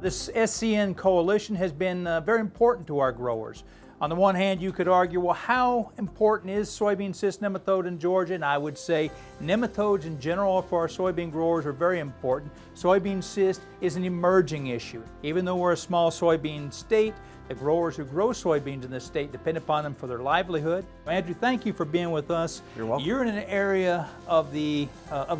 This SCN coalition has been very important to our growers. On the one hand, you could argue, well, how important is soybean cyst nematode in Georgia? And I would say nematodes in general for our soybean growers are very important. Soybean cyst is an emerging issue. Even though we're a small soybean state, the growers who grow soybeans in this state depend upon them for their livelihood. Andrew, thank you for being with us. You're welcome. You're in an area of the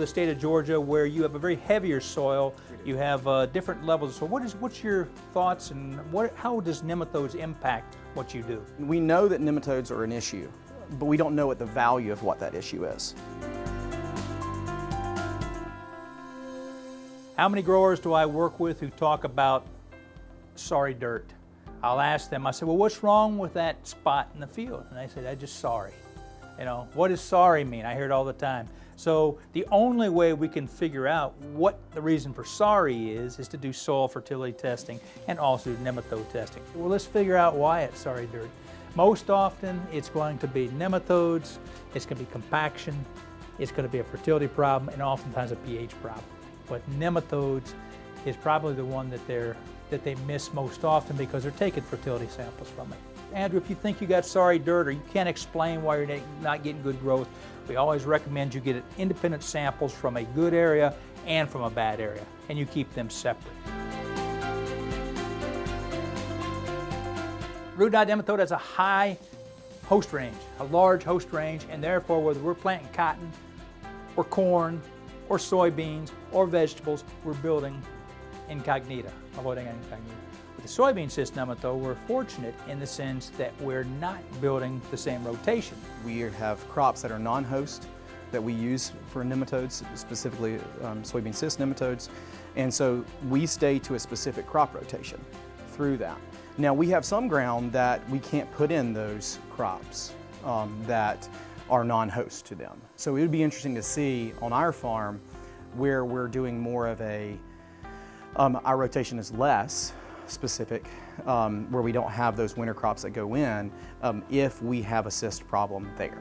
state of Georgia where you have a very heavier soil. You have different levels. So what's your thoughts and how does nematodes impact what you do? We know that nematodes are an issue, but we don't know what the value of what that issue is. How many growers do I work with who talk about sorry dirt? I'll ask them, I say, well, what's wrong with that spot in the field? And they say, I'm just sorry. You know, what does sorry mean? I hear it all the time. So the only way we can figure out what the reason for sorry is to do soil fertility testing and also do nematode testing. Well, let's figure out why it's sorry dirt. Most often it's going to be nematodes, it's going to be compaction, it's going to be a fertility problem, and oftentimes a pH problem. But nematodes is probably the one that they miss most often because they're taking fertility samples from it. Andrew, if you think you got sorry dirt or you can't explain why you're not getting good growth, we always recommend you get independent samples from a good area and from a bad area, and you keep them separate. Root knot nematode has a high host range, a large host range, and therefore whether we're planting cotton or corn or soybeans or vegetables, we're building incognita, avoiding incognita. With the soybean cyst nematode, we're fortunate in the sense that we're not building the same rotation. We have crops that are non-host that we use for nematodes, specifically soybean cyst nematodes, and so we stay to a specific crop rotation through that. Now we have some ground that we can't put in those crops that are non-host to them. So it would be interesting to see on our farm where we're doing more of a our rotation is less specific, where we don't have those winter crops that go in if we have a cyst problem there.